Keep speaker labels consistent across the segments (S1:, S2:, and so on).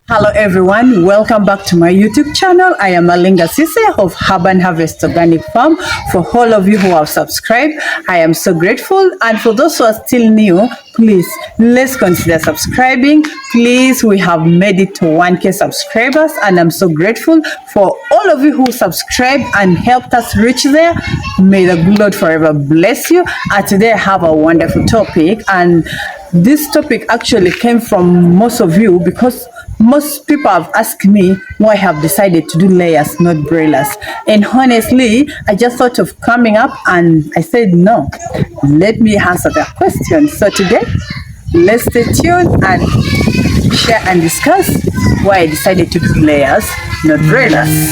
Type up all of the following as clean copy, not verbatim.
S1: Hello everyone, welcome back to my YouTube channel. I am Alinga Sise of Urban Harvest Organic Farm. For all of you who have subscribed, I am so grateful. And for those who are still new, please let's consider subscribing. Please, we have made it to 1K subscribers and I'm so grateful for all of you who subscribed and helped us reach there. May the good Lord forever bless you. And today I have a wonderful topic, and this topic actually came from most of you because most people have asked me why I have decided to do layers, not broilers. And honestly, I just thought of coming up and I said, no, let me answer that question. So today, let's stay tuned and share and discuss why I decided to do layers, not broilers.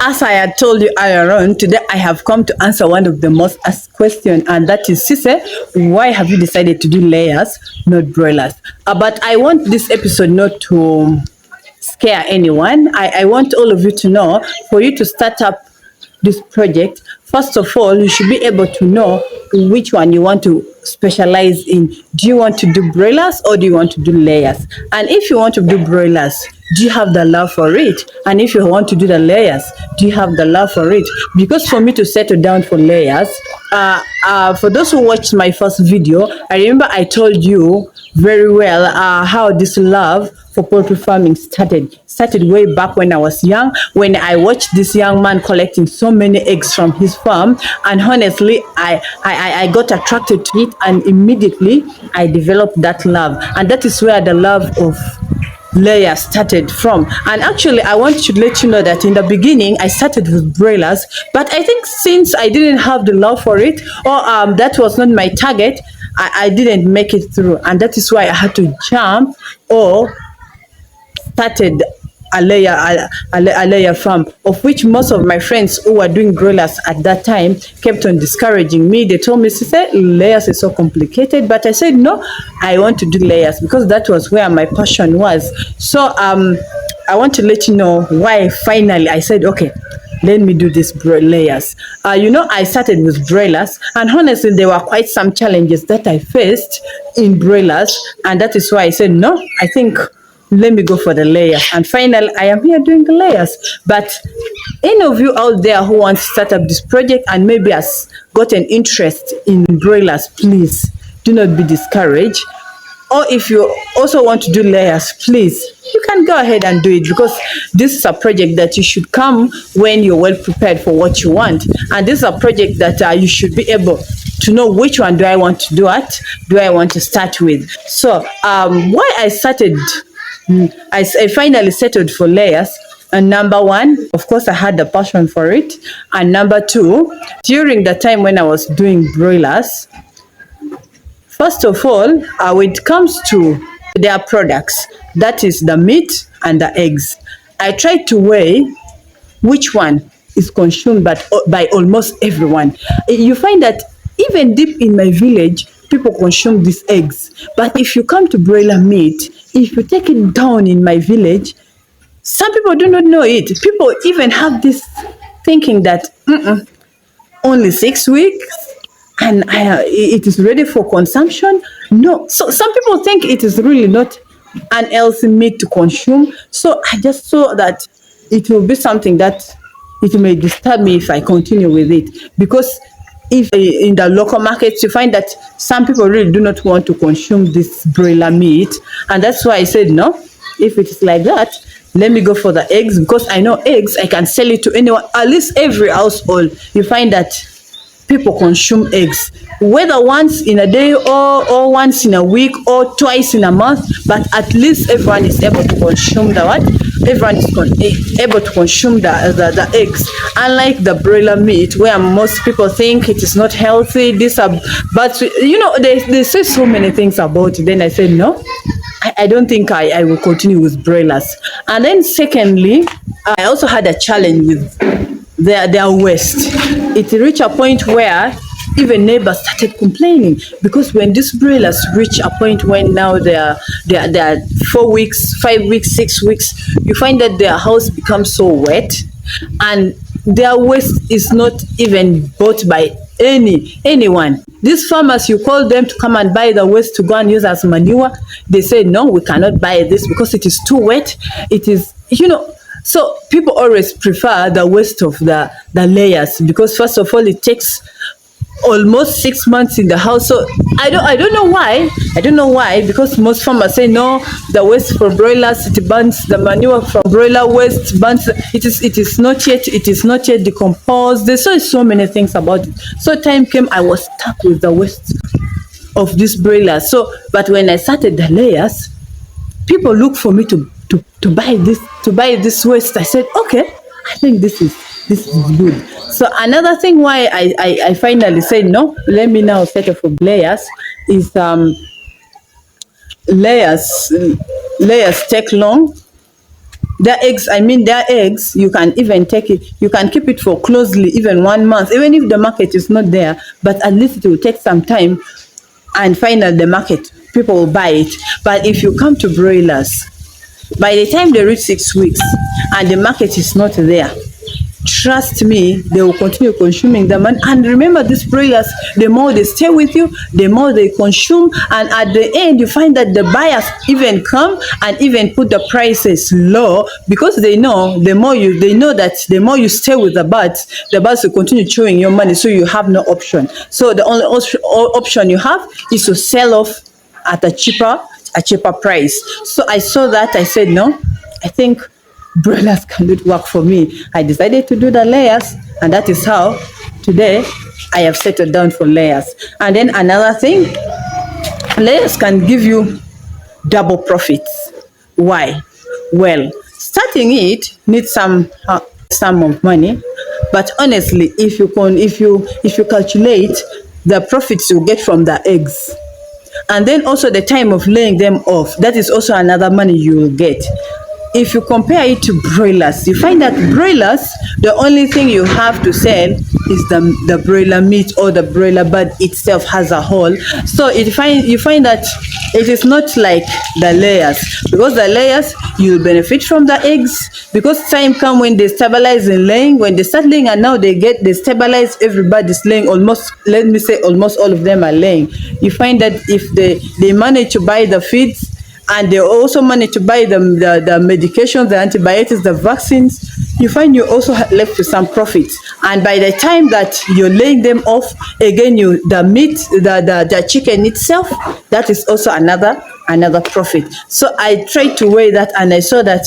S1: As I had told you earlier on, today I have come to answer one of the most asked questions, and that is, Sise, why have you decided to do layers, not broilers? But I want this episode not to scare anyone. I want all of you to know, for you to start up this project, first of all, you should be able to know which one you want to specialize in. Do you want to do broilers or do you want to do layers? And if you want to do broilers, do you have the love for it? And if you want to do the layers, do you have the love for it? Because for me to settle down for layers, for those who watched my first video, I remember I told you very well how this love for poultry farming started way back when I was young, when I watched this young man collecting so many eggs from his farm. And honestly, I got attracted to it, and immediately I developed that love. And that is where the love of layer started from. And actually, I want to let you know that in the beginning I started with broilers, but I think since I didn't have the love for it, or that was not my target, I didn't make it through. And that is why I had to jump or started a layer farm, of which most of my friends who were doing broilers at that time kept on discouraging me. They told me, Sise, layers is so complicated. But I said, no, I want to do layers because that was where my passion was. So I want to let you know why finally I said, okay, let me do this layers. I started with broilers, and honestly, there were quite some challenges that I faced in broilers. And that is why I said, no, I think let me go for the layers. And finally, I am here doing the layers. But any of you out there who want to start up this project and maybe has got an interest in broilers, please do not be discouraged. Or if you also want to do layers, please, you can go ahead and do it, because this is a project that you should come when you're well prepared for what you want. And this is a project that you should be able to know which one do I want to do do I want to start with. So why I started, I finally settled for layers. And number one, of course, I had the passion for it. And number two, during the time when I was doing broilers, first of all, when it comes to their products, that is the meat and the eggs, I tried to weigh which one is consumed by almost everyone. You find that even deep in my village, people consume these eggs. But if you come to broiler meat, if you take it down in my village, some people do not know it. People even have this thinking that only 6 weeks and it is ready for consumption. No, so some people think it is really not an healthy meat to consume. So I just saw that it will be something that it may disturb me if I continue with it, because if in the local markets you find that some people really do not want to consume this broiler meat. And that's why I said, no, if it is like that, let me go for the eggs, because I know eggs, I can sell it to anyone. At least every household, you find that people consume eggs, whether once in a day or once in a week or twice in a month, but at least everyone is able to consume the what? Everyone is able to consume the eggs. Unlike the broiler meat, where most people think it is not healthy, but they say so many things about it. Then I said, no, I don't think I will continue with broilers. And then secondly, I also had a challenge with their waste. It reached a point where even neighbors started complaining, because when these broilers reach a point when now they are 4 weeks, 5 weeks, 6 weeks, you find that their house becomes so wet, and their waste is not even bought by anyone. These farmers, you call them to come and buy the waste to go and use as manure, they say no, we cannot buy this because it is too wet. It is, so people always prefer the waste of the layers, because first of all it takes almost 6 months in the house. So I don't know why. I don't know why, because most farmers say no, the waste for broilers, it burns, the manure from broiler waste burns, it is not yet decomposed. They say so many things about it. So time came, I was stuck with the waste of this broilers. So but when I started the layers, people look for me to buy this waste. I said, okay, I think this is good. So another thing why I finally said no, let me now settle for layers, is layers take long. Their eggs, you can even take it, you can keep it for closely even 1 month, even if the market is not there, but at least it will take some time, and finally the market, people will buy it. But if you come to broilers, by the time they reach 6 weeks and the market is not there, trust me, they will continue consuming them. And remember, these broilers, the more they stay with you, the more they consume, and at the end you find that the buyers even come and even put the prices low, because they know that the more you stay with the birds will continue chewing your money, so you have no option. So the only option you have is to sell off at a cheaper price. So I saw that, I said no, I think broilers cannot work for me. I decided to do the layers, and that is how today I have settled down for layers. And then another thing, layers can give you double profits. Why? Well, starting it needs some sum of money, but honestly, if you calculate the profits you get from the eggs, and then also the time of laying them off, that is also another money you will get. If you compare it to broilers, you find that broilers, the only thing you have to sell is the broiler meat, or the broiler bird itself as a whole. So you find that it is not like the layers, because the layers, you'll benefit from the eggs, because time come when they stabilize in laying, when they start laying, and now they stabilize, everybody's laying, almost, let me say almost all of them are laying. You find that if they manage to buy the feeds, and they also manage to buy the medications, the antibiotics, the vaccines, you find you also left with some profits. And by the time that you're laying them off, again, the meat, the chicken itself, that is also another profit. So I tried to weigh that, and I saw that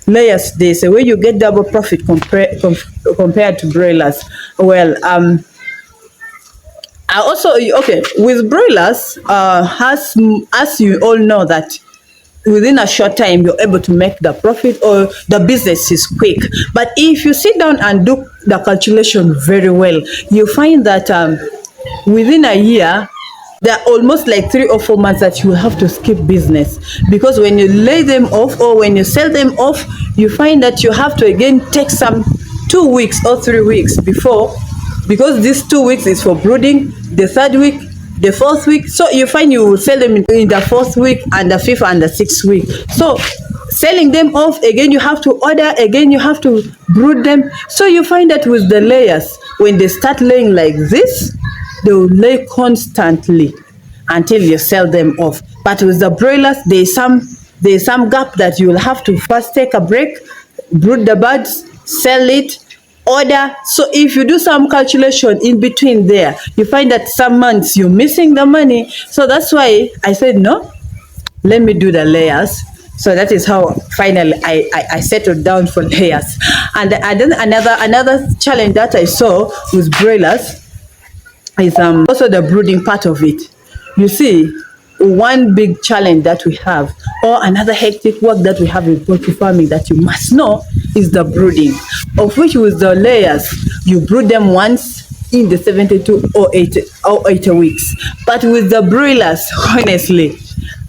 S1: layers, there's a way you get double profit compared to broilers. Well, I also, okay, with broilers, as you all know that within a short time you're able to make the profit, or the business is quick. But if you sit down and do the calculation very well, you find that within a year, there are almost like 3 or 4 months that you have to skip business, because when you lay them off or when you sell them off, you find that you have to again take some 2 weeks or 3 weeks before, because this 2 weeks is for brooding, the 3rd week, the 4th week. So you find you sell them in the 4th week and the 5th and the 6th week. So selling them off, again you have to order, again you have to brood them. So you find that with the layers, when they start laying like this, they will lay constantly until you sell them off. But with the broilers, there's some gap that you will have to first take a break, brood the birds, sell it, order. So if you do some calculation in between there, you find that some months you're missing the money. So that's why I said no, let me do the layers. So that is how finally I settled down for layers. And then another challenge that I saw with broilers is also the brooding part of it. You see, one big challenge that we have, or another hectic work that we have in poultry farming that you must know, is the brooding, of which with the layers, you brood them once in the 72 or 80 weeks. But with the broilers, honestly,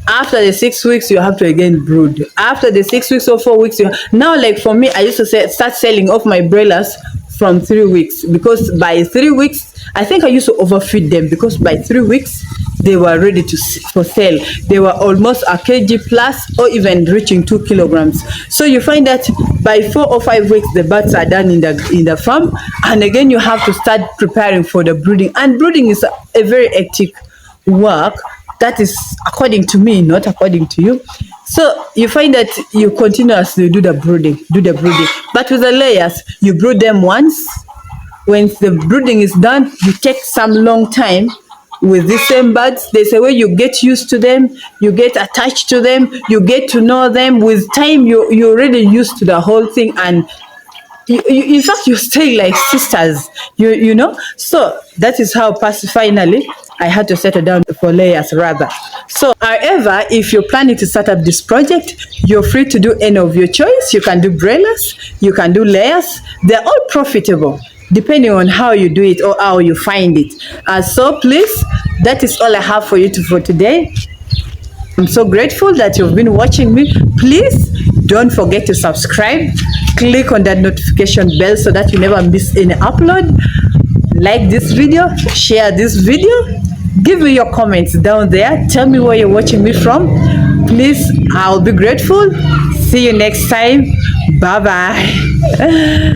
S1: after the 6 weeks, you have to again brood. After the 6 weeks or 4 weeks, now, like for me, I used to start selling off my broilers from 3 weeks, because by 3 weeks, I think I used to overfeed them because by 3 weeks they were ready to for sale. They were almost a kg plus, or even reaching 2 kilograms. So you find that by 4 or 5 weeks the birds are done in the farm, and again you have to start preparing for the brooding. And brooding is a very hectic work. That is according to me, not according to you. So you find that you continuously do the brooding. But with the layers, you brood them once. When the brooding is done, you take some long time with the same birds. There's a way you get used to them, you get attached to them, you get to know them. With time, you're already used to the whole thing, and in fact, you stay like sisters, you know. So that is how finally I had to settle down for layers rather. So, however, if you're planning to start up this project, you're free to do any of your choice. You can do broilers, you can do layers. They're all profitable, depending on how you do it or how you find it. So please, that is all I have for you for today. I'm so grateful that you've been watching me. Please don't forget to subscribe. Click on that notification bell so that you never miss any upload. Like this video, share this video, give me your comments down there. Tell me where you're watching me from. Please, I'll be grateful. See you next time. Bye bye.